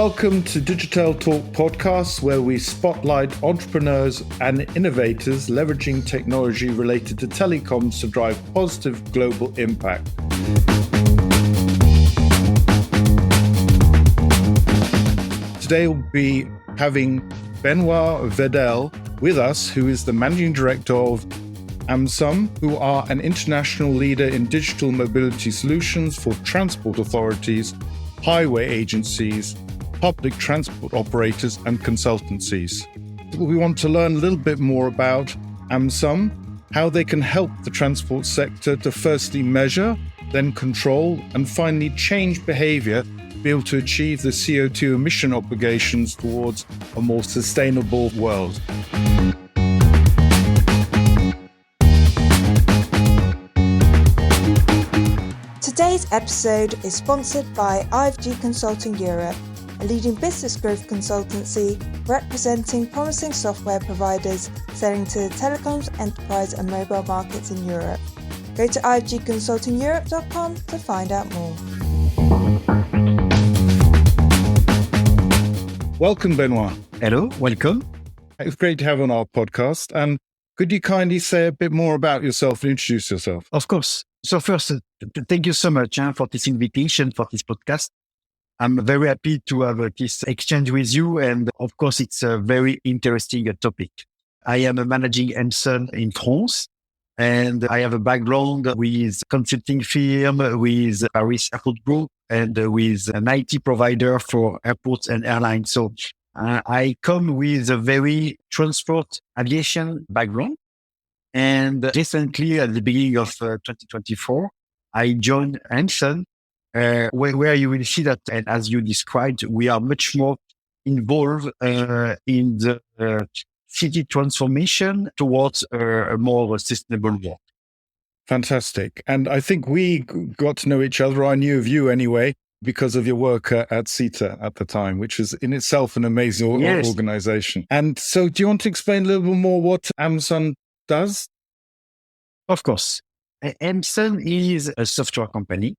Welcome to Digital Talk Podcasts, where we spotlight entrepreneurs and innovators leveraging technology related to telecoms to drive positive global impact. Today we'll be having Benoît Vedel with us, who is the Managing Director of Aimsun, who are an international leader in digital mobility solutions for transport authorities, highway agencies, public transport operators and consultancies. We want to learn a little bit more about Aimsun, how they can help the transport sector to firstly measure, then control, and finally change behavior to be able to achieve the CO2 emission obligations towards a more sustainable world. Today's episode is sponsored by IFG Consulting Europe, a leading business growth consultancy representing promising software providers selling to telecoms, enterprise and mobile markets in Europe. Go to ifgconsultingeurope.com to find out more. Welcome, Benoît. Hello, welcome. It's great to have you on our podcast. And could you kindly say a bit more about yourself and introduce yourself? Of course. So first, thank you so much for this invitation for this podcast. I'm very happy to have this exchange with you. And of course, it's a very interesting topic. I am a managing Aimsun in France, and I have a background with consulting firm, with Paris Airport Group, and with an IT provider for airports and airlines. So I come with a very transport aviation background. And recently, at the beginning of 2024, I joined Aimsun, where you will see that, and as you described, we are much more involved in the city transformation towards a more sustainable world. Fantastic. And I think we got to know each other. I knew of you anyway, because of your work at CETA at the time, which is in itself an amazing organization. And so do you want to explain a little bit more what Aimsun does? Of course. Aimsun is a software company,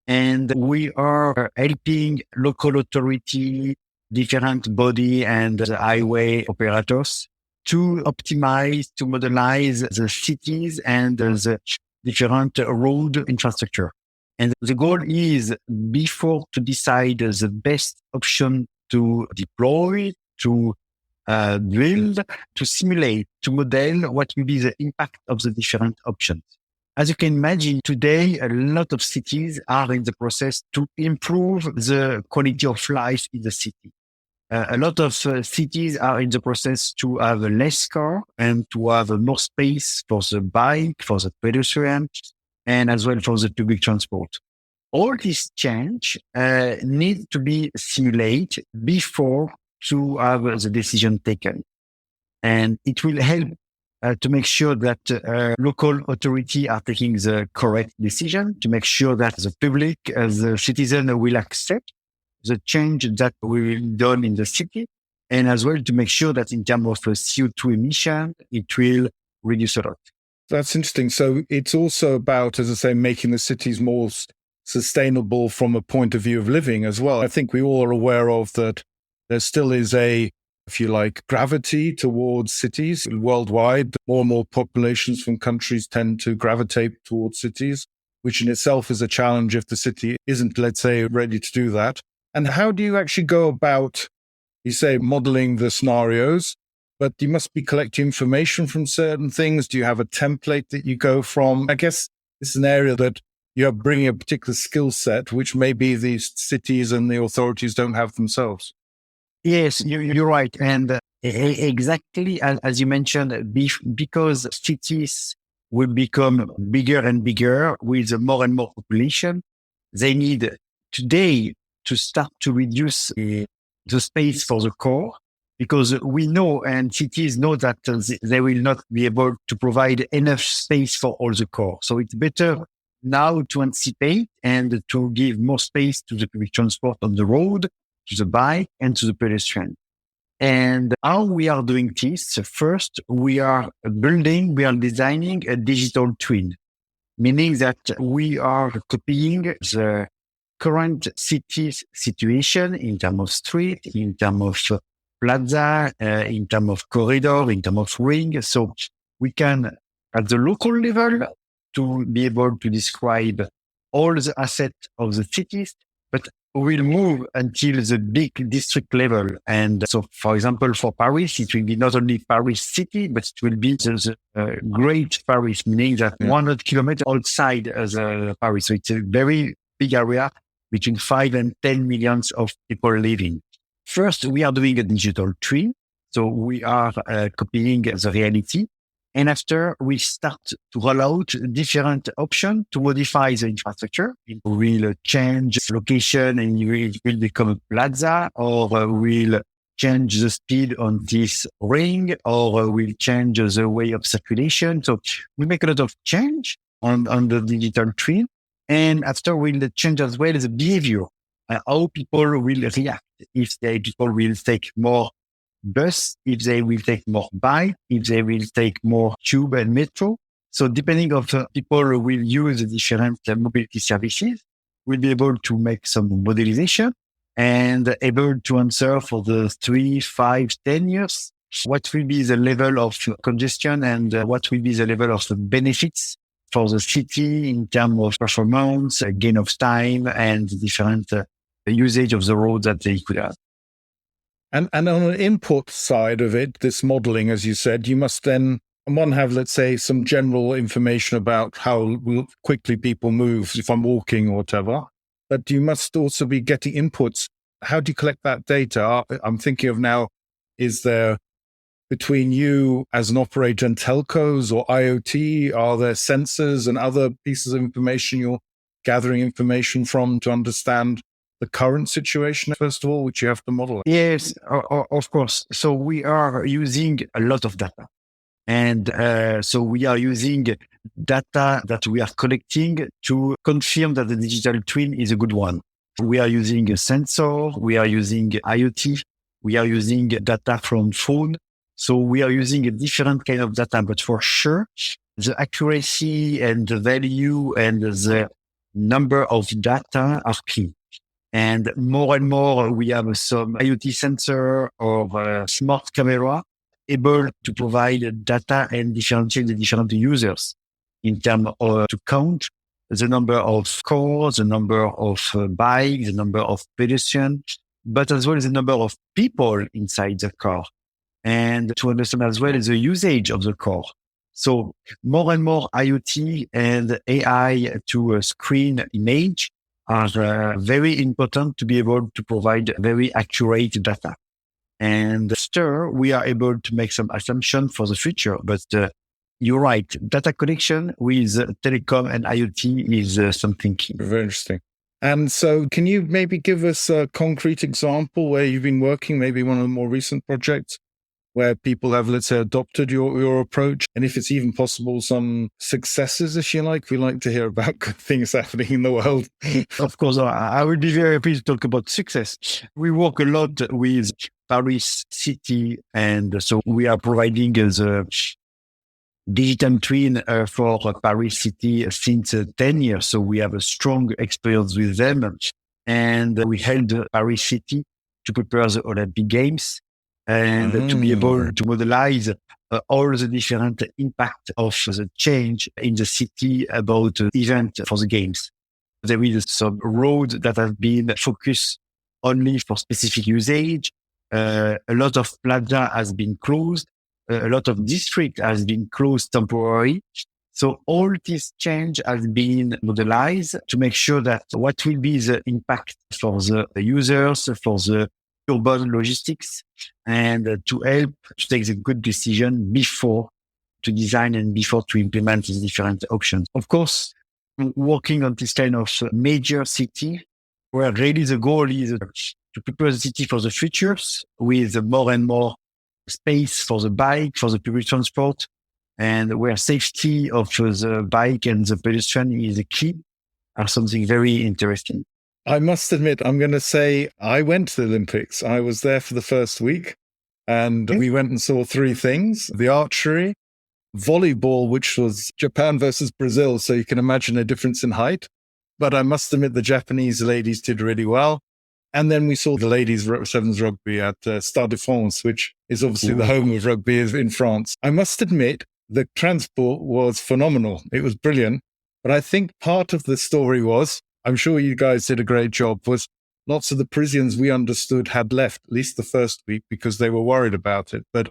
and we are helping local authority, different body and highway operators to optimize, to modelize the cities and the different road infrastructure. And the goal is, before to decide the best option to deploy, to build, to simulate, to model what will be the impact of the different options. As you can imagine, today, a lot of cities are in the process to improve the quality of life in the city. A lot of cities are in the process to have less car and to have more space for the bike, for the pedestrian, and as well for the public transport. All this change needs to be simulated before to have the decision taken. And it will help to make sure that local authority are taking the correct decision, to make sure that the public, the citizen will accept the change that will be done in the city, and as well to make sure that in terms of CO2 emission, it will reduce a lot. That's interesting. So it's also about, as I say, making the cities more sustainable from a point of view of living as well. I think we all are aware of that. There still is if you like, gravity towards cities worldwide. More and more populations from countries tend to gravitate towards cities, which in itself is a challenge if the city isn't, let's say, ready to do that. And how do you actually go about, you say, modeling the scenarios, but you must be collecting information from certain things? Do you have a template that you go from? I guess this is an area that you're bringing a particular skill set, which maybe these cities and the authorities don't have themselves. Yes, you're right. And exactly as you mentioned, because cities will become bigger and bigger with more and more population, they need today to start to reduce the space for the core, because we know and cities know that they will not be able to provide enough space for all the core. So it's better now to anticipate and to give more space to the public transport on the road, to the bike and to the pedestrian. And how we are doing this? First, we are designing a digital twin, meaning that we are copying the current city situation in terms of street, in terms of plaza, in terms of corridor, in terms of ring. So we can, at the local level, to be able to describe all the assets of the cities, but we'll move until the big district level. And so, for example, for Paris, it will be not only Paris city, but it will be the Great Paris, meaning that 100 kilometers outside Paris. So it's a very big area between 5 and 10 millions of people living. First, we are doing a digital twin. So we are copying the reality. And after, we start to roll out different options to modify the infrastructure. It will change location and it will become a plaza, or will change the speed on this ring, or will change the way of circulation. So we make a lot of change on the digital twin. And after, we'll change as well the behavior, how people will react. If people will take more bus, if they will take more bike, if they will take more tube and metro. So depending on people who will use the different mobility services, we'll be able to make some modelization and able to answer for the 3, 5, 10 years, what will be the level of congestion and what will be the level of the benefits for the city in terms of performance, gain of time, and different usage of the road that they could have. And on an input side of it, this modeling, as you said, you must then, on one have, let's say, some general information about how quickly people move, if I'm walking or whatever, but you must also be getting inputs. How do you collect that data? I'm thinking of now, is there, between you as an operator and telcos or IoT, are there sensors and other pieces of information you're gathering information from to understand the current situation, first of all, which you have to model? Yes, of course. So we are using a lot of data. And so we are using data that we are collecting to confirm that the digital twin is a good one. We are using a sensor, we are using IoT, we are using data from phone. So we are using a different kind of data, but for sure, the accuracy and the value and the number of data are key. And more, we have some IoT sensor or smart camera able to provide data and differentiate the different users in terms of to count the number of cars, the number of bikes, the number of pedestrians, but as well as the number of people inside the car, and to understand as well as the usage of the car. So more and more IoT and AI to screen image are very important to be able to provide very accurate data. And after, we are able to make some assumptions for the future. But you're right, data collection with telecom and IoT is something key. Very interesting. And so can you maybe give us a concrete example where you've been working, maybe one of the more recent projects, where people have, let's say, adopted your approach? And if it's even possible, some successes, if you like. We like to hear about good things happening in the world. Of course, I would be very happy to talk about success. We work a lot with Paris City, and so we are providing the digital twin for Paris City since 10 years. So we have a strong experience with them. And we helped Paris City to prepare the Olympic Games, and to be able to modelize all the different impact of the change in the city about event for the games. There is some roads that have been focused only for specific usage. A lot of plaza has been closed. A lot of district has been closed temporarily. So all this change has been modelized to make sure that what will be the impact for the users, for the urban logistics, and to help to take the good decision before to design and before to implement these different options. Of course, working on this kind of major city, where really the goal is to prepare the city for the futures with more and more space for the bike, for the public transport, and where safety of the bike and the pedestrian is a key, are something very interesting. I must admit, I'm going to say I went to the Olympics. I was there for the first week, and we went and saw 3 things: the archery, volleyball, which was Japan versus Brazil. So you can imagine a difference in height. but I must admit the Japanese ladies did really well. And then we saw the ladies sevens rugby at Stade de France, which is obviously the home of rugby in France. I must admit the transport was phenomenal. It was brilliant. But I think part of the story was, I'm sure you guys did a great job, was lots of the Parisians we understood had left, at least the first week, because they were worried about it. But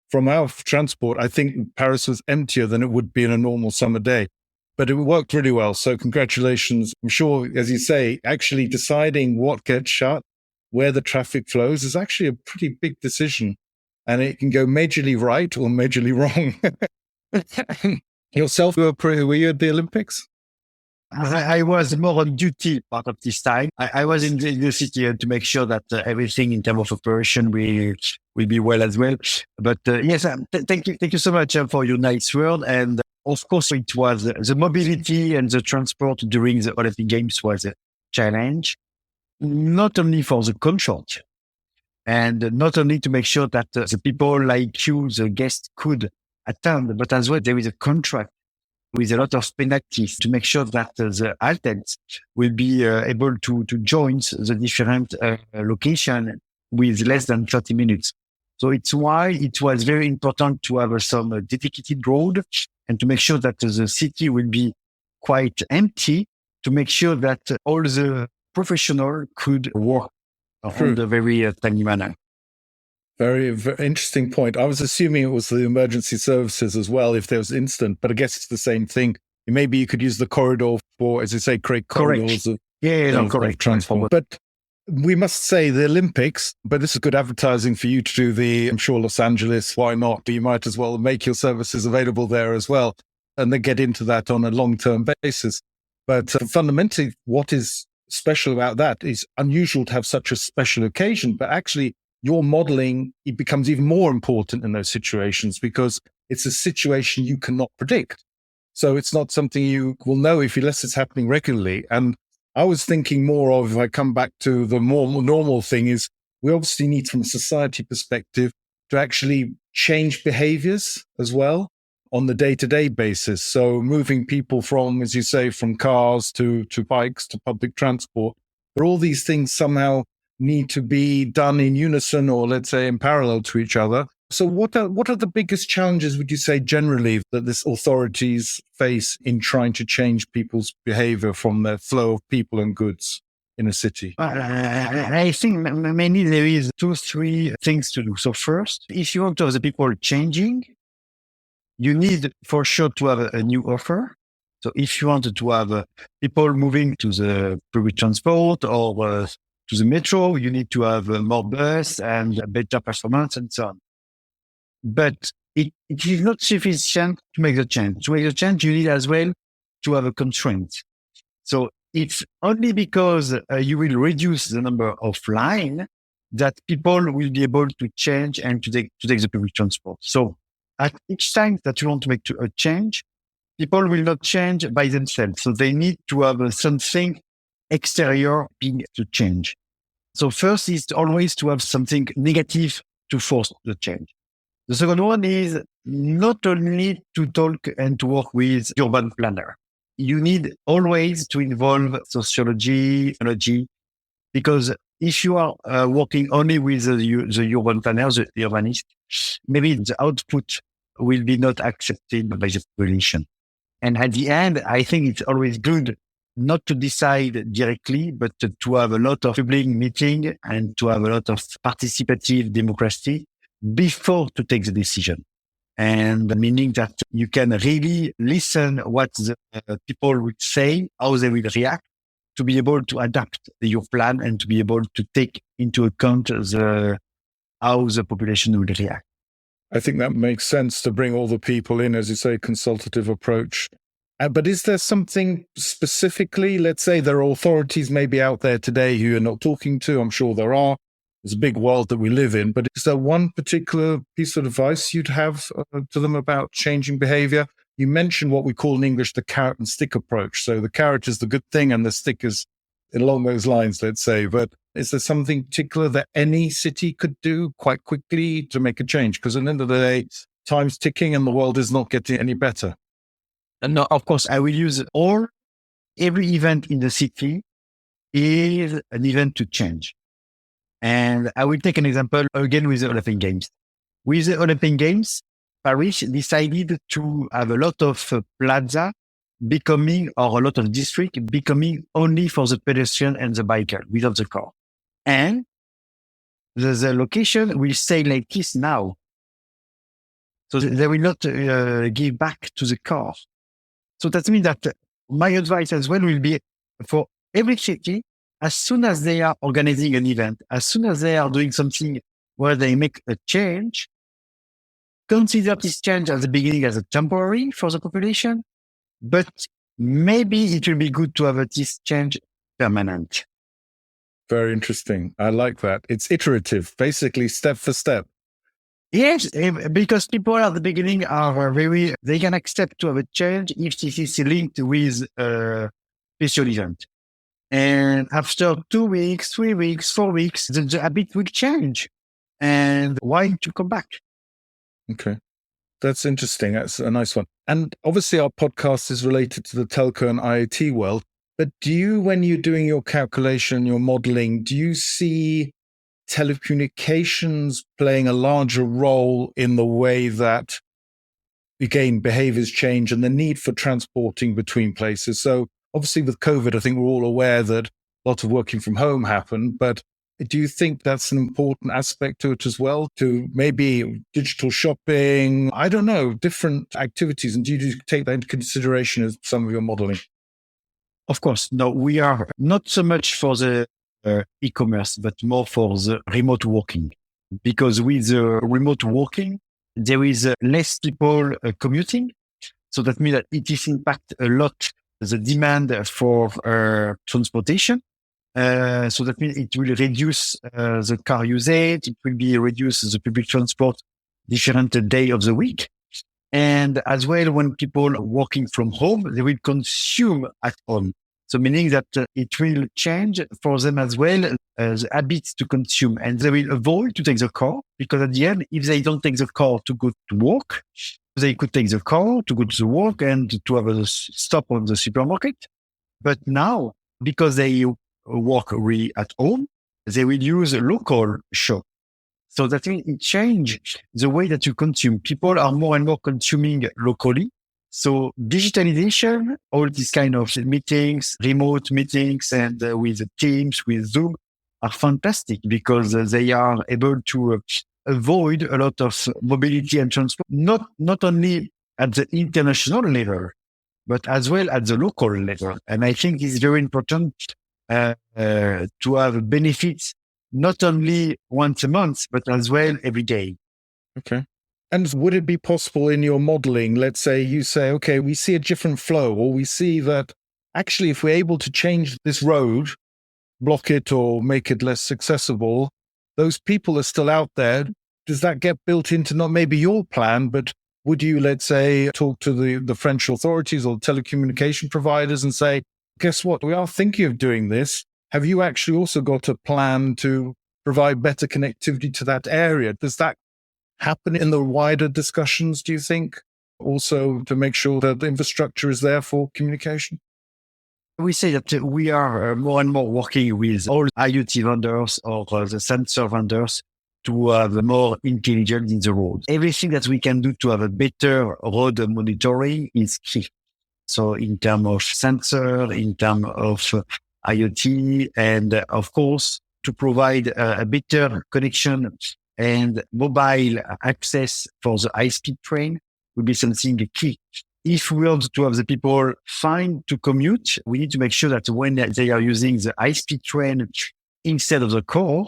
from our transport, I think Paris was emptier than it would be in a normal summer day. But it worked really well. So congratulations. I'm sure, as you say, actually deciding what gets shut, where the traffic flows is actually a pretty big decision. And it can go majorly right or majorly wrong. Yourself, were you at the Olympics? I was more on duty part of this time. I was in the city to make sure that everything in terms of operation will be well as well. But yes, thank you so much for your nice word. And of course, it was the mobility and the transport during the Olympic Games was a challenge, not only for the concert and not only to make sure that the people like you, the guests, could attend, but as well there is a contract with a lot of penalties to make sure that the athletes will be able to join the different location with less than 30 minutes. So it's why it was very important to have some dedicated road and to make sure that the city will be quite empty, to make sure that all the professionals could work on a very timely manner. Very, very interesting point. I was assuming it was the emergency services as well, if there was incident, but I guess it's the same thing. Maybe you could use the corridor for, as you say, create corridors of transport. But we must say the Olympics, but this is good advertising for you to do I'm sure, Los Angeles. Why not? You might as well make your services available there as well, and then get into that on a long-term basis. But fundamentally, what is special about that is unusual to have such a special occasion, but actually your modeling, it becomes even more important in those situations because it's a situation you cannot predict. So it's not something you will know unless it's happening regularly. And I was thinking more of, if I come back to the more normal thing, is we obviously need from a society perspective to actually change behaviors as well on the day-to-day basis. So moving people from, as you say, from cars to bikes to public transport, but all these things somehow need to be done in unison or, let's say, in parallel to each other. So what are the biggest challenges, would you say, generally, that this authorities face in trying to change people's behavior from the flow of people and goods in a city? I think mainly there is 2-3 things to do. So first, if you want to have the people changing, you need for sure to have a new offer. So if you want to have people moving to the public transport or to the metro, you need to have more bus and better performance and so on. But it is not sufficient to make the change. To make the change, you need as well to have a constraint. So it's only because you will reduce the number of lines that people will be able to change and to take the public transport. So at each time that you want to make a change, people will not change by themselves. So they need to have something exterior being to change. So first is always to have something negative to force the change. The second one is not only to talk and to work with urban planner. You need always to involve sociology, because if you are working only with the urban planner, the urbanist, maybe the output will be not accepted by the population. And at the end, I think it's always good not to decide directly, but to have a lot of public meeting and to have a lot of participative democracy before to take the decision. And meaning that you can really listen what the people would say, how they will react, to be able to adapt your plan and to be able to take into account how the population will react. I think that makes sense to bring all the people in, as you say, consultative approach. But is there something specifically, let's say there are authorities maybe out there today who you're not talking to? I'm sure there are. It's a big world that we live in. But is there one particular piece of advice you'd have to them about changing behavior? You mentioned what we call in English the carrot and stick approach. So the carrot is the good thing and the stick is along those lines, let's say. But is there something particular that any city could do quite quickly to make a change? Because at the end of the day, time's ticking and the world is not getting any better. No, of course, I will use all Every event in the city is an event to change. And I will take an example again with the Olympic Games. With the Olympic Games, Paris decided to have a lot of plaza becoming, or a lot of district becoming only for the pedestrian and the biker without the car. And the location will stay like this now. So they will not give back to the car. So that means that my advice as well will be for every city, as soon as they are organizing an event, as soon as they are doing something where they make a change, consider this change at the beginning as a temporary for the population, but maybe it will be good to have this change permanent. Very interesting. I like that. It's iterative, basically step for step. Yes, because people at the beginning are they can accept to have a change if this is linked with a special event. And after 2 weeks, 3 weeks, 4 weeks, the habit will change. And why to come back? Okay. That's interesting. That's a nice one. And obviously our podcast is related to the telco and IoT world. But do you, when you're doing your calculation, your modeling, do you see telecommunications playing a larger role in the way that, again, behaviors change and the need for transporting between places? So obviously with COVID, I think we're all aware that a lot of working from home happened, but do you think that's an important aspect to it as well, to maybe digital shopping, I don't know, different activities? And do you take that into consideration as some of your modeling? Of course. No, we are not so much for the e-commerce, but more for the remote working. Because with the remote working, there is less people commuting. So that means that it is impact a lot the demand for transportation. So that means it will reduce the car usage. It will be reduce the public transport different day of the week. And as well, when people are working from home, they will consume at home. So meaning that it will change for them as well the habits to consume, and they will avoid to take the car, because at the end, if they don't take the car to go to work, they could take the car to go to the work and to have a stop on the supermarket. But now, because they work really at home, they will use a local shop. So that means it changes the way that you consume. People are more and more consuming locally. So digitalization, all these kind of meetings, remote meetings, and with Teams, with Zoom, are fantastic because they are able to avoid a lot of mobility and transport, not only at the international level, but as well at the local level. And I think it's very important to have benefits not only once a month, but as well every day. Okay. And would it be possible in your modeling, let's say you say, okay, we see a different flow, or we see that actually if we're able to change this road, block it or make it less accessible, those people are still out there. Does that get built into not maybe your plan, but would you, let's say, talk to the French authorities or telecommunication providers and say, guess what, we are thinking of doing this. Have you actually also got a plan to provide better connectivity to that area? Does that happen in the wider discussions, do you think? Also to make sure that the infrastructure is there for communication? We say that we are more and more working with all IoT vendors or the sensor vendors to have more intelligence in the road. Everything that we can do to have a better road monitoring is key. So in terms of sensor, in terms of IoT, and of course, to provide a better connection and mobile access for the high-speed train will be something key. If we want to have the people fine to commute, we need to make sure that when they are using the high-speed train instead of the car,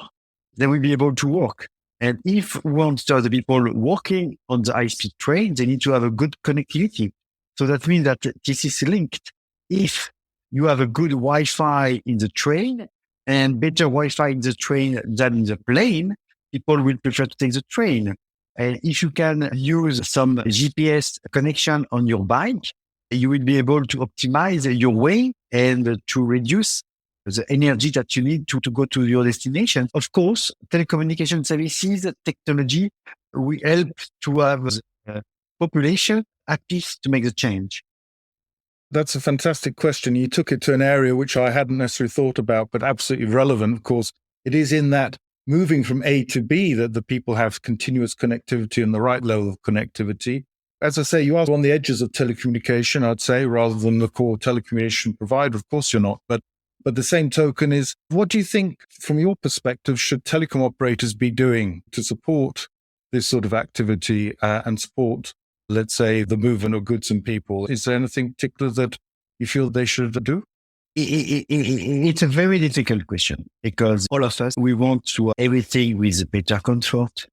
they will be able to work. And if we want to have the people working on the high-speed train, they need to have a good connectivity. So that means that this is linked. If you have a good Wi-Fi in the train and better Wi-Fi in the train than in the plane, people will prefer to take the train. And if you can use some GPS connection on your bike, you will be able to optimize your way and to reduce the energy that you need to go to your destination. Of course, telecommunication services, technology will help to have the population happy to make the change. That's a fantastic question. You took it to an area which I hadn't necessarily thought about, but absolutely relevant. Of course, it is in that moving from A to B that the people have continuous connectivity and the right level of connectivity. As I say, you are on the edges of telecommunication, I'd say, rather than the core telecommunication provider. Of course you're not. But the same token is, what do you think, from your perspective, should telecom operators be doing to support this sort of activity and support, let's say, the movement of goods and people? Is there anything particular that you feel they should do? It's a very difficult question because all of us, we want to everything with better comfort,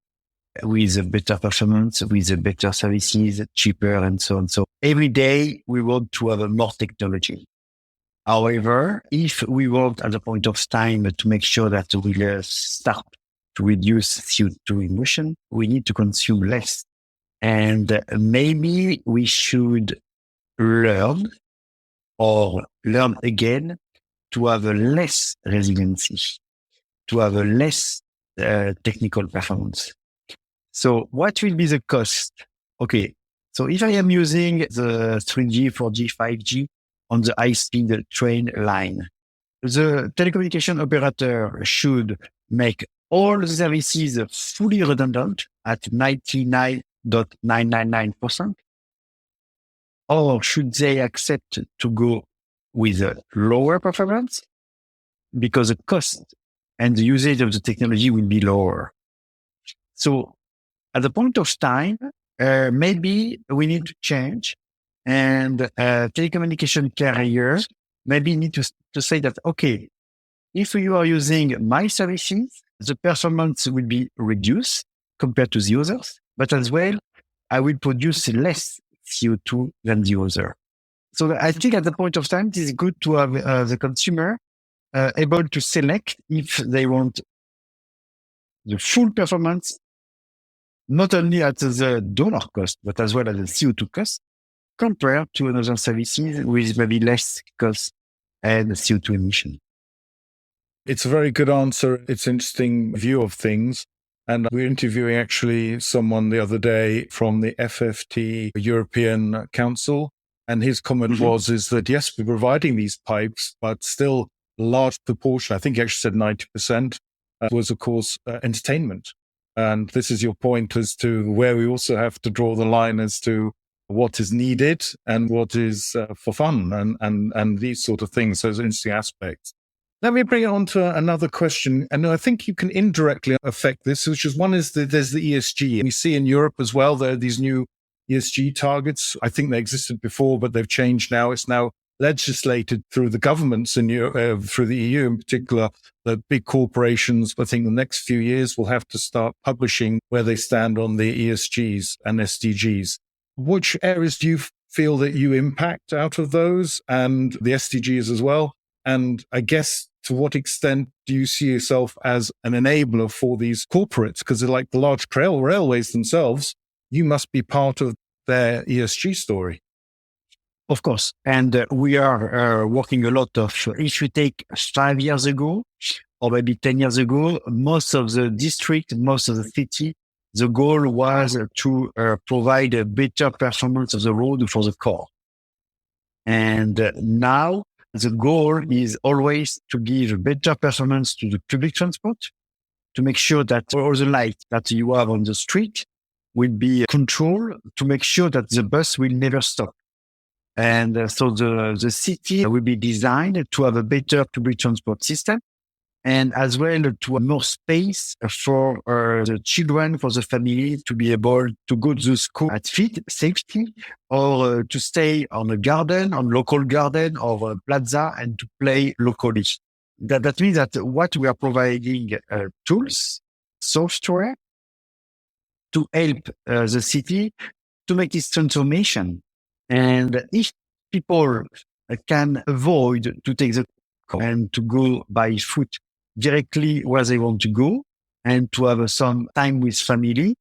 with a better performance, with a better services, cheaper and so on. So every day we want to have more technology. However, if we want at the point of time to make sure that we start to reduce CO2 emission, we need to consume less. And maybe we should learn again to have a less resiliency, to have a less technical performance. So what will be the cost? Okay. So if I am using the 3G, 4G, 5G on the high-speed train line, the telecommunication operator should make all the services fully redundant at 99.999%. Or should they accept to go with a lower performance because the cost and the usage of the technology will be lower? So at the point of time, maybe we need to change, and telecommunication carriers maybe need to say that, okay, if you are using my services, the performance will be reduced compared to the others, but as well, I will produce less CO2 than the other. So I think at the point of time, it is good to have the consumer able to select if they want the full performance, not only at the dollar cost, but as well as the CO2 cost, compared to another services with maybe less cost and CO2 emission. It's a very good answer. It's an interesting view of things. And we're interviewing actually someone the other day from the FFT European Council. And his comment is that, yes, we're providing these pipes, but still a large proportion, I think he actually said 90%, was, of course, entertainment. And this is your point as to where we also have to draw the line as to what is needed and what is for fun and these sort of things. Those interesting aspects. Let me bring it on to another question. And I think you can indirectly affect this, which is there's the ESG. And we see in Europe as well, there are these new ESG targets. I think they existed before, but they've changed now. It's now legislated through the governments in Europe, through the EU in particular. The big corporations, I think the next few years will have to start publishing where they stand on the ESGs and SDGs. Which areas do you feel that you impact out of those and the SDGs as well? And I guess to what extent do you see yourself as an enabler for these corporates? Because they're like the large railways themselves, you must be part of their ESG story. Of course. And we are working a lot of, if you take 5 years ago, or maybe 10 years ago, most of the district, most of the city, the goal was to provide a better performance of the road for the core. And now, the goal is always to give better performance to the public transport, to make sure that all the lights that you have on the street will be controlled, to make sure that the bus will never stop. And so the city will be designed to have a better public transport system, and as well to have more space for the children, for the family to be able to go to school at safety, or to stay on a garden, on local garden or a plaza and to play locally. That means that what we are providing tools, software to help the city to make this transformation. And if people can avoid to take the car and to go by foot directly where they want to go and to have some time with family,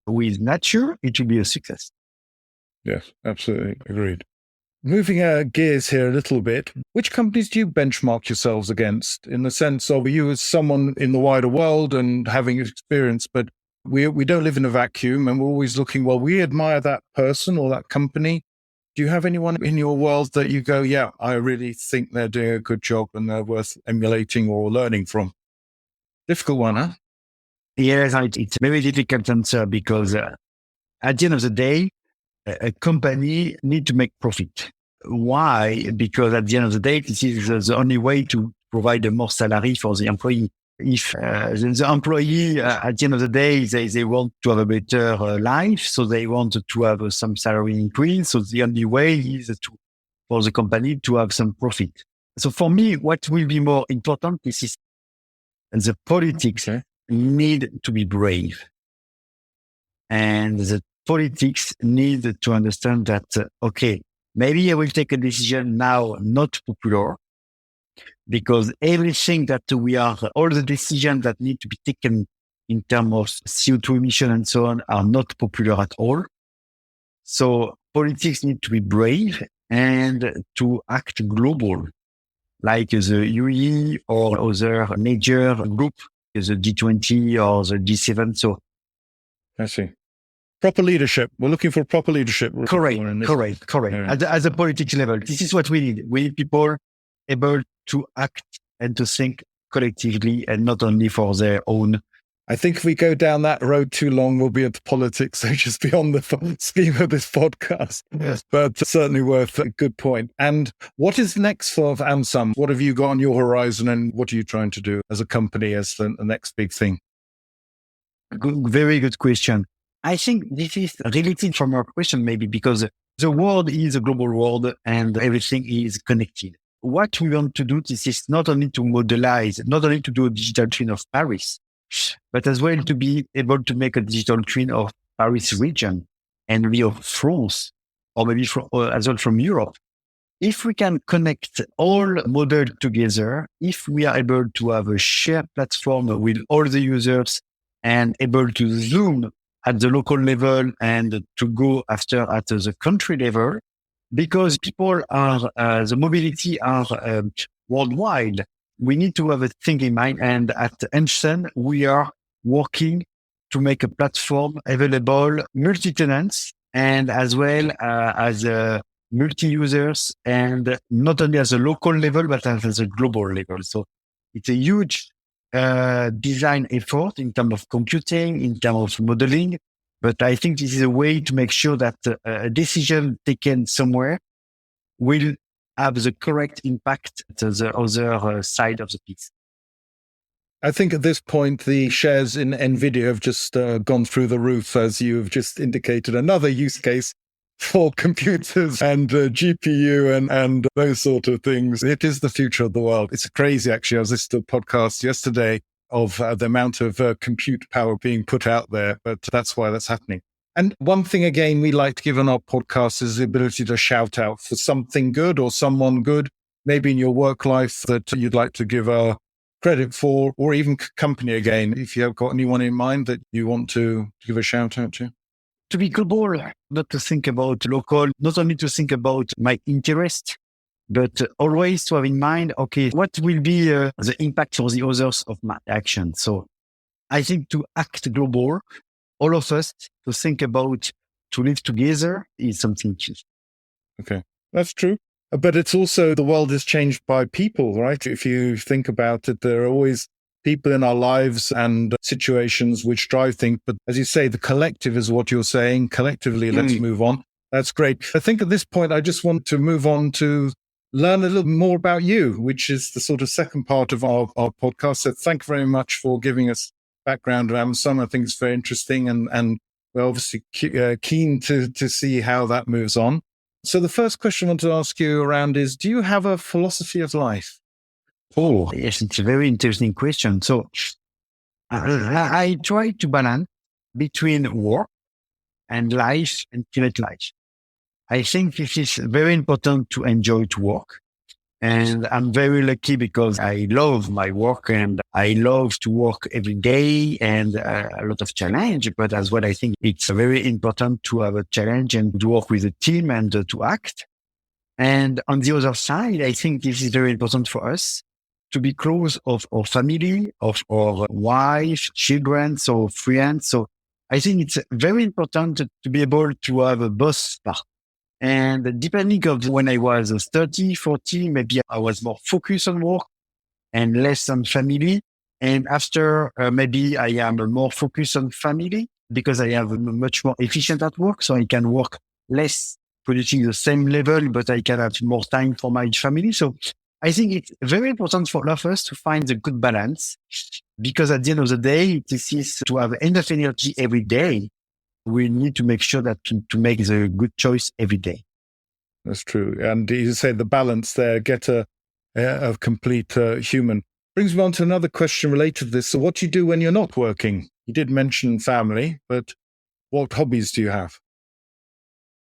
with nature, it will be a success. Yes, absolutely. Agreed. Moving our gears here a little bit, which companies do you benchmark yourselves against in the sense of you as someone in the wider world and having experience, but we don't live in a vacuum and we're always looking, well, we admire that person or that company. Do you have anyone in your world that you go, yeah, I really think they're doing a good job and they're worth emulating or learning from? Difficult one, huh? Yes, it's a very difficult answer because at the end of the day, a company need to make profit. Why? Because at the end of the day, this is the only way to provide more salary for the employee. If the employee, at the end of the day, they want to have a better life, so they want to have some salary increase. So the only way is for the company to have some profit. So for me, what will be more important is the politics need to be brave. And the politics need to understand that, okay, maybe I will take a decision now not popular, because everything that all the decisions that need to be taken in terms of CO2 emission and so on are not popular at all. So politics need to be brave and to act global, like the UE or other major group, the G20 or the G7. So I see. Proper leadership. We're looking for proper leadership. Correct. Yeah. At the politics level, this is what we need. We need people able to act and to think collectively and not only for their own. I think if we go down that road too long, we'll be into politics, so just beyond the scheme of this podcast. Yes. But certainly worth a good point. And what is next for Aimsun? What have you got on your horizon and what are you trying to do as a company as the next big thing? Very good question. I think this is related from our question, maybe because the world is a global world and everything is connected. What we want to do, this is not only to modelize, not only to do a digital twin of Paris, but as well to be able to make a digital twin of Paris region and maybe of France, or maybe as well from Europe. If we can connect all models together, if we are able to have a shared platform with all the users and able to zoom at the local level and to go after at the country level, because people are, the mobility are worldwide. We need to have a thing in mind. And at Aimsun, we are working to make a platform available multi-tenants and as well as multi-users, and not only as a local level, but as a global level. So it's a huge design effort in terms of computing, in terms of modeling. But I think this is a way to make sure that a decision taken somewhere will have the correct impact to the other side of the piece. I think at this point, the shares in NVIDIA have just gone through the roof, as you've just indicated. Another use case for computers and GPU and those sort of things. It is the future of the world. It's crazy, actually. I was listening to a podcast yesterday of the amount of compute power being put out there, but that's why that's happening. And one thing, again, we like to give on our podcast is the ability to shout out for something good or someone good, maybe in your work life that you'd like to give credit for, or even company again, if you have got anyone in mind that you want to give a shout out to. To be global, not to think about local, not only to think about my interest, but always to have in mind, okay, what will be the impact for the others of my action? So I think to act global, all of us to think about to live together is something key. Okay, that's true. But it's also the world is changed by people, right? If you think about it, there are always people in our lives and situations which drive things. But as you say, the collective is what you're saying. Collectively, let's move on. That's great. I think at this point, I just want to move on to learn a little more about you, which is the sort of second part of our podcast. So thank you very much for giving us background on Aimsun. I think it's very interesting and we're obviously keen to see how that moves on. So the first question I want to ask you around is, do you have a philosophy of life? Oh, yes, it's a very interesting question. So I try to balance between work and life and private life. I think it is very important to enjoy to work. And I'm very lucky because I love my work and I love to work every day and a lot of challenge. But as well, I think it's very important to have a challenge and to work with a team and to act. And on the other side, I think this is very important for us to be close of our family, of our wife, children, so friends. So I think it's very important to be able to have a both part. And depending on when I was 30, 40, maybe I was more focused on work and less on family. And after, maybe I am more focused on family because I am much more efficient at work. So I can work less, producing the same level, but I can have more time for my family. So I think it's very important for all of us to find the good balance, because at the end of the day, this is to have enough energy every day. We need to make sure that to make the good choice every day. That's true. And you say the balance there, get a complete human. Brings me on to another question related to this. So what do you do when you're not working? You did mention family, but what hobbies do you have?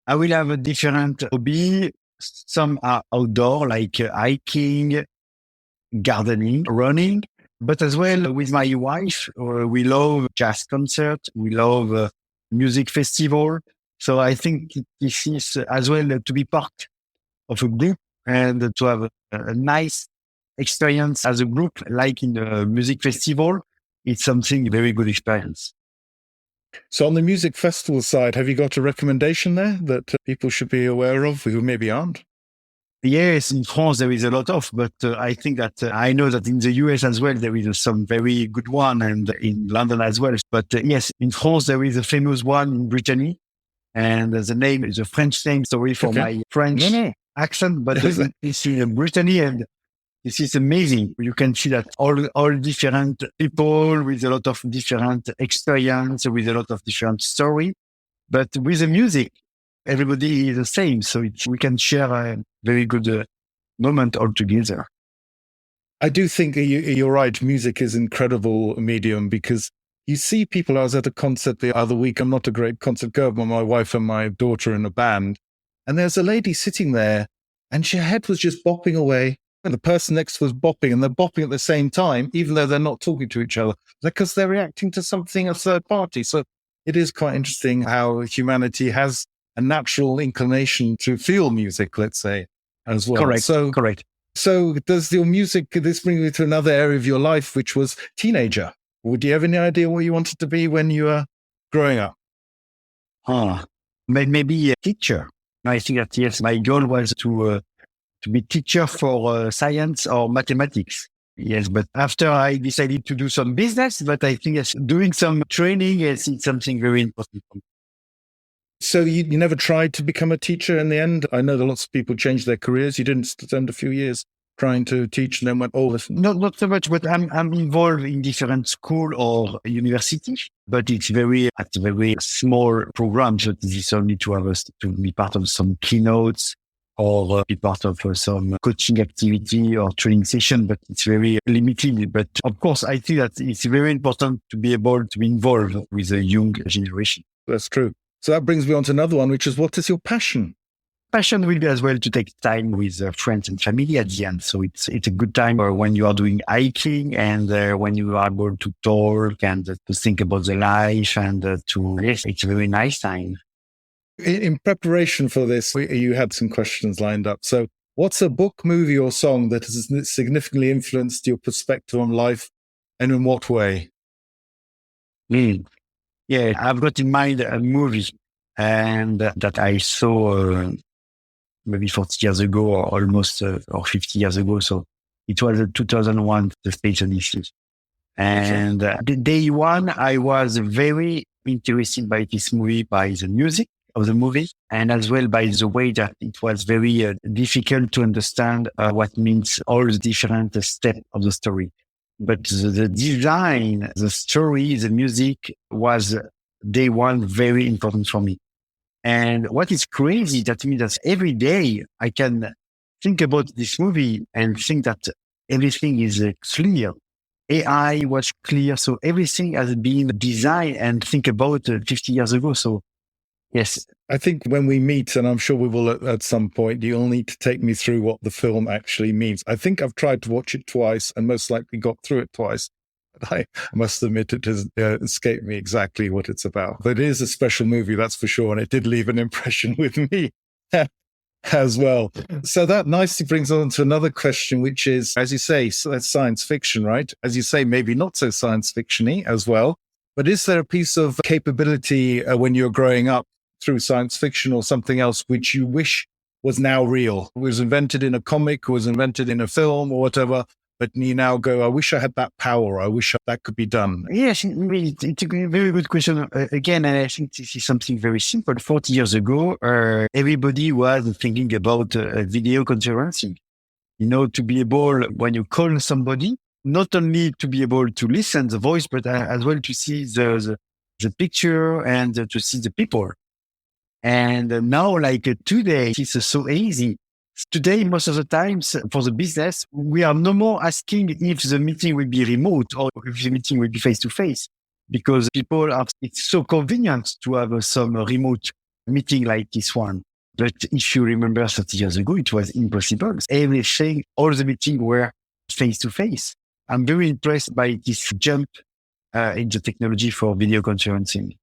I will have a different hobby. Some are outdoor, like hiking, gardening, running, but as well with my wife, we love jazz concert. We love music festival. So I think this is as well to be part of a group and to have a nice experience as a group, like in the music festival. It's something very good experience. So on the music festival side, have you got a recommendation there that people should be aware of who maybe aren't? Yes, in France there is a lot of, but I think that I know that in the US as well there is some very good one, and in London as well. But yes, in France there is a famous one in Brittany, and the name is a French name. Sorry for my French accent, but it's in Brittany, and this is amazing. You can see that all different people with a lot of different experience, with a lot of different story, but with the music, everybody is the same. So we can share a very good moment all together. I do think you're right. Music is an incredible medium because you see people. I was at a concert the other week. I'm not a great concert goer, but my wife and my daughter are in a band. And there's a lady sitting there and her head was just bopping away. And the person next to us bopping, and they're bopping at the same time, even though they're not talking to each other, because they're reacting to something, a third party. So it is quite interesting how humanity has a natural inclination to feel music, let's say, as well. Correct. So does your music, this brings me to another area of your life, which was teenager. Would you have any idea what you wanted to be when you were growing up? Maybe a teacher. I think that, yes, my goal was to be teacher for science or mathematics. Yes, but after I decided to do some business, but I think yes, doing some training is something very important for me. So you never tried to become a teacher in the end? I know that lots of people change their careers. You didn't spend a few years trying to teach and then went, Not so much, but I'm involved in different school or university, but it's at a very small program. So this is only to have us to be part of some keynotes or be part of some coaching activity or training session, but it's very limited. But of course, I think that it's very important to be able to be involved with the young generation. That's true. So that brings me on to another one, which is, what is your passion? Passion will be as well to take time with friends and family at the end. So it's a good time when you are doing hiking and when you are able to talk and to think about the life and yes, it's a very nice time. In preparation for this, you had some questions lined up. So what's a book, movie or song that has significantly influenced your perspective on life, and in what way? Yeah, I've got in mind a movie and that I saw maybe 40 years ago or almost or 50 years ago. So it was 2001, The Space Odyssey. And the day one, I was very interested by this movie, by the music of the movie, and as well by the way that it was very difficult to understand what means all the different steps of the story. But the design, the story, the music was day one very important for me. And what is crazy, that means that every day I can think about this movie and think that everything is clear. AI was clear. So everything has been designed and think about 50 years ago. So yes. I think when we meet, and I'm sure we will at some point, you'll need to take me through what the film actually means. I think I've tried to watch it twice and most likely got through it twice. But I must admit it has escaped me exactly what it's about. But it is a special movie, that's for sure. And it did leave an impression with me as well. So that nicely brings on to another question, which is, as you say, so that's science fiction, right? As you say, maybe not so science fiction-y as well. But is there a piece of capability when you're growing up through science fiction or something else, which you wish was now real. It was invented in a comic, was invented in a film or whatever, but you now go, I wish I had that power. I wish that could be done. Yes, it's a very good question. Again, and I think this is something very simple. 40 years ago, everybody was thinking about video conferencing. To be able, when you call somebody, not only to be able to listen the voice, but as well to see the picture and to see the people. And now, like today, it's so easy. Today, most of the times for the business, we are no more asking if the meeting will be remote or if the meeting will be face to face, because it's so convenient to have some remote meeting like this one. But if you remember 30 years ago, it was impossible. Everything, all the meetings were face to face. I'm very impressed by this jump in the technology for video conferencing.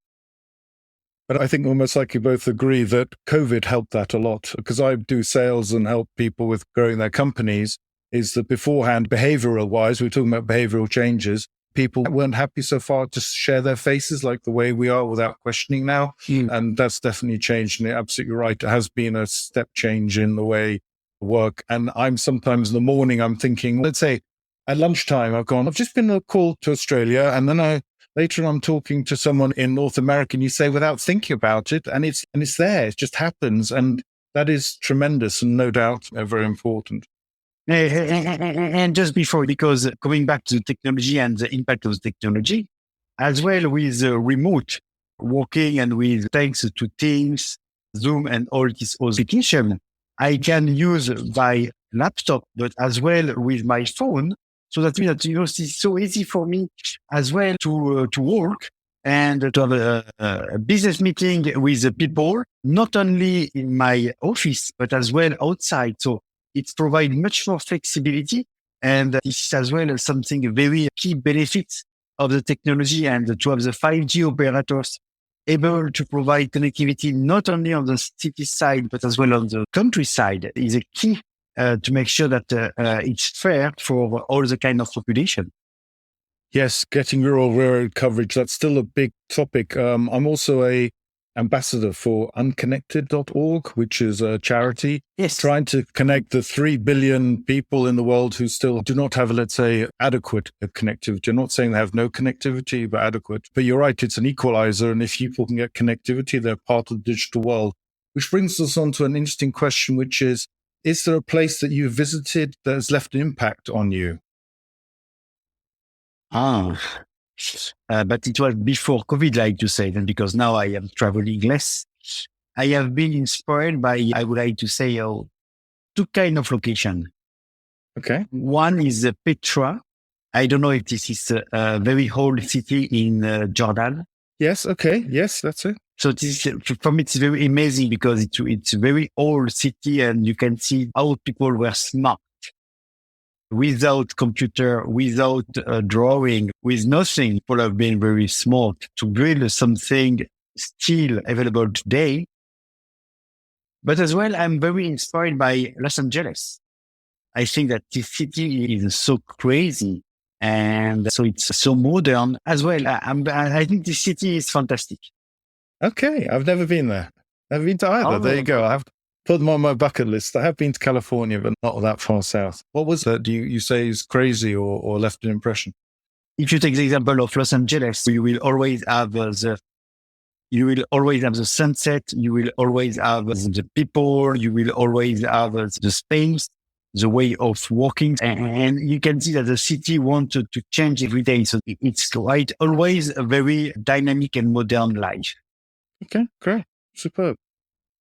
But I think almost like you both agree that COVID helped that a lot, because I do sales and help people with growing their companies, is that beforehand, behavioral wise, we're talking about behavioral changes. People weren't happy so far to share their faces like the way we are without questioning now. And that's definitely changed. And you're absolutely right. It has been a step change in the way I work. And I'm sometimes in the morning, I'm thinking, let's say at lunchtime, I've just been on a call to Australia. And then later I'm talking to someone in North America, and you say without thinking about it, and it's there, it just happens. And that is tremendous and no doubt very important. And just before, because coming back to technology and the impact of the technology, as well with remote working and with thanks to Teams, Zoom, and all this application, I can use my laptop, but as well with my phone. So that means that, it's so easy for me as well to work and to have a business meeting with the people, not only in my office, but as well outside. So it provides much more flexibility. And this is as well something very key benefits of the technology, and to have the 5G operators able to provide connectivity, not only on the city side, but as well on the countryside, is a key to make sure that it's fair for all the kind of population. Yes, getting rural coverage, that's still a big topic. I'm also a ambassador for unconnected.org, which is a charity trying to connect the 3 billion people in the world who still do not have, let's say, adequate connectivity. I'm not saying they have no connectivity, but adequate. But you're right, it's an equalizer. And if people can get connectivity, they're part of the digital world. Which brings us on to an interesting question, which is there a place that you visited that has left an impact on you? But it was before COVID, like you said, and because now I am traveling less, I have been inspired by, I would like to say, two kind of location. Okay. One is Petra. I don't know if this is a very old city in Jordan. Yes. Okay. Yes, that's it. So this is, for me, it's very amazing because it's a very old city, and you can see how people were smart. Without computer, without drawing, with nothing, people have been very smart to build something still available today. But as well, I'm very inspired by Los Angeles. I think that this city is so crazy, and so it's so modern as well. I think this city is fantastic. Okay, I've never been there. Never been to either. There you go. I've put them on my bucket list. I have been to California, but not that far south. What was that? Do you say is crazy or left an impression? If you take the example of Los Angeles, you will always have the sunset. You will always have the people. You will always have the space, the way of walking, and you can see that the city wanted to change every day. So it's quite always a very dynamic and modern life. Okay, great, superb.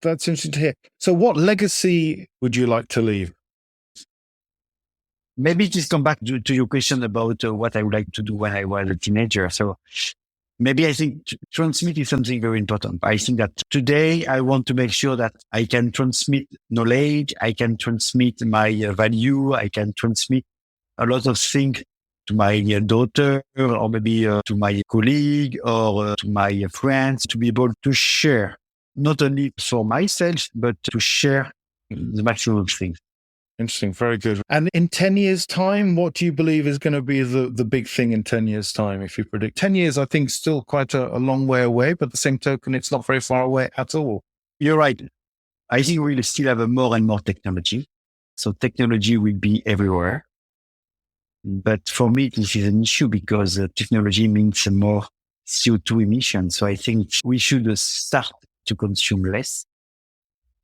That's interesting to hear. So what legacy would you like to leave? Maybe just come back to your question about what I would like to do when I was a teenager. So maybe I think transmit is something very important. I think that today I want to make sure that I can transmit knowledge. I can transmit my value. I can transmit a lot of things to my daughter, or maybe to my colleague, or to my friends, to be able to share. Not only for myself, but to share the maximum of things. Interesting. Very good. And in 10 years' time, what do you believe is going to be the big thing in 10 years' time, if you predict? 10 years, I think, still quite a long way away, but the same token, it's not very far away at all. You're right. I think we'll still have more and more technology. So technology will be everywhere. But for me, this is an issue because technology means more CO2 emissions. So I think we should start to consume less.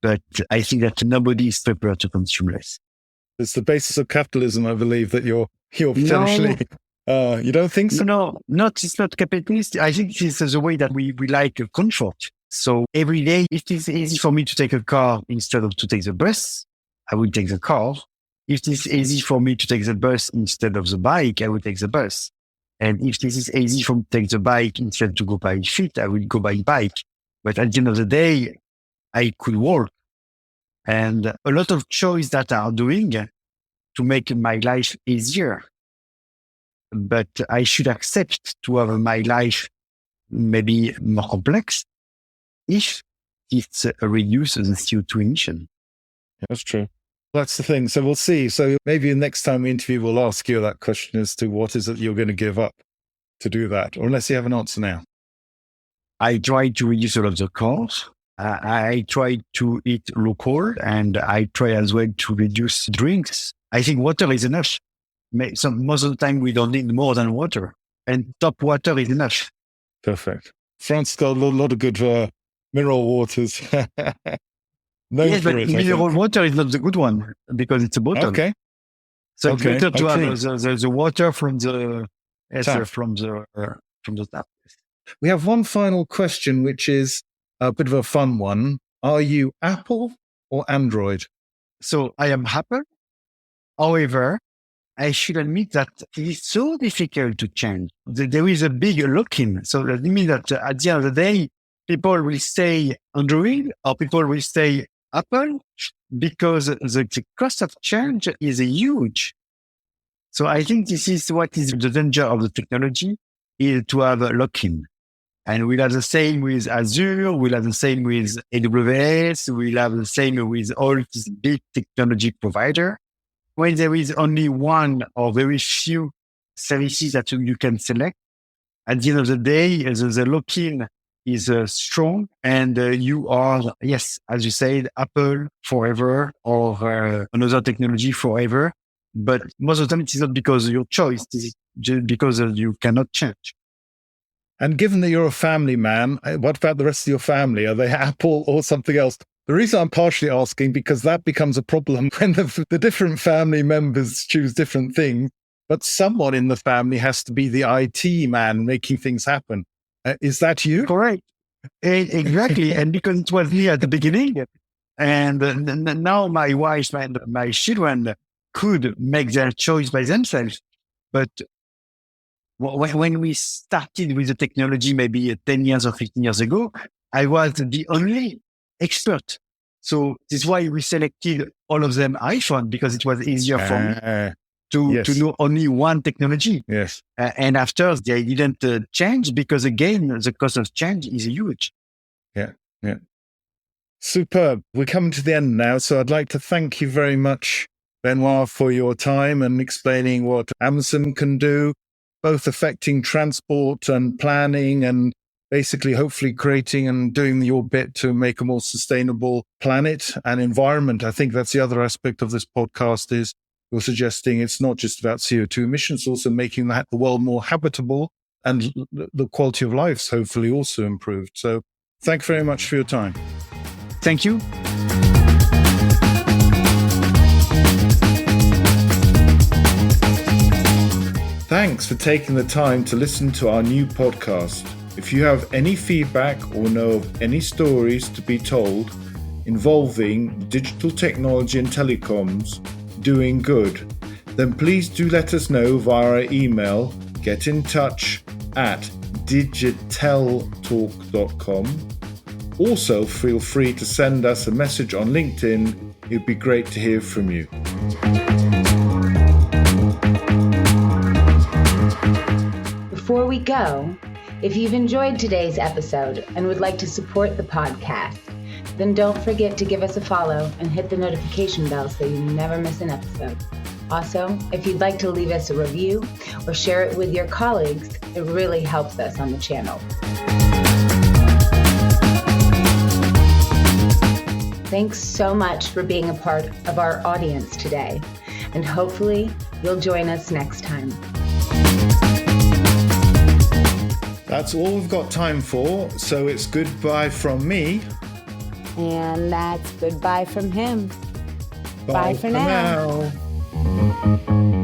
But I think that nobody is prepared to consume less. It's the basis of capitalism, I believe, that you're potentially... No. You don't think so? No, it's not capitalist. I think this is the way that we like comfort. So every day, if it's easy for me to take a car instead of to take the bus, I will take the car. If it's easy for me to take the bus instead of the bike, I will take the bus. And if this is easy for me to take the bike instead to go by feet, I will go by bike. But at the end of the day, I could walk. And a lot of choice that are doing to make my life easier. But I should accept to have my life maybe more complex if it reduces the CO2 emission. That's true. That's the thing. So we'll see. So maybe next time we interview, we'll ask you that question as to what is it you're going to give up to do that, or unless you have an answer now. I try to reduce a lot of the costs. I try to eat local, and I try as well to reduce drinks. I think water is enough. Most of the time, we don't need more than water, and top water is enough. Perfect. France has got a lot of good mineral waters. Yes, but mineral water is not the good one because it's a bottle. Okay. So it's better to have the water from the tap. From the tap. We have one final question, which is a bit of a fun one. Are you Apple or Android? So I am Apple. However, I should admit that it is so difficult to change. There is a big lock-in. So that means that at the end of the day, people will stay Android or people will stay Apple because the cost of change is huge. So I think this is what is the danger of the technology, is to have a lock-in. And we'll have the same with Azure, we'll have the same with AWS, we'll have the same with all these big technology providers. When there is only one or very few services that you can select, at the end of the day, the lock-in is strong, and you are, yes, as you said, Apple forever or another technology forever. But most of the time, it is not because of your choice, it is just because you cannot change. And given that you're a family man, what about the rest of your family? Are they Apple or something else? The reason I'm partially asking, because that becomes a problem when the different family members choose different things, but someone in the family has to be the IT man making things happen. Is that you? Correct. Exactly. And because it was me at the beginning, and now my wife and my children could make their choice by themselves. But when we started with the technology, maybe 10 years or 15 years ago, I was the only expert. So this is why we selected all of them iPhone, because it was easier for me to know only one technology. Yes. And after they didn't change because again, the cost of change is huge. Yeah. Superb. We're coming to the end now. So I'd like to thank you very much, Benoît, for your time and explaining what Aimsun can do, both affecting transport and planning and basically hopefully creating and doing your bit to make a more sustainable planet and environment. I think that's the other aspect of this podcast is you're suggesting it's not just about CO2 emissions, also making the world more habitable and the quality of life hopefully also improved. So thank you very much for your time. Thank you. Thanks for taking the time to listen to our new podcast. If you have any feedback or know of any stories to be told involving digital technology and telecoms doing good, then please do let us know via our email, getinTouch@digiteltalk.com. Also, feel free to send us a message on LinkedIn. It'd be great to hear from you. Before we go, if you've enjoyed today's episode and would like to support the podcast, then don't forget to give us a follow and hit the notification bell so you never miss an episode. Also, if you'd like to leave us a review or share it with your colleagues, it really helps us on the channel. Thanks so much for being a part of our audience today, and hopefully you'll join us next time. That's all we've got time for, so it's goodbye from me. And that's goodbye from him. Bye for now. now.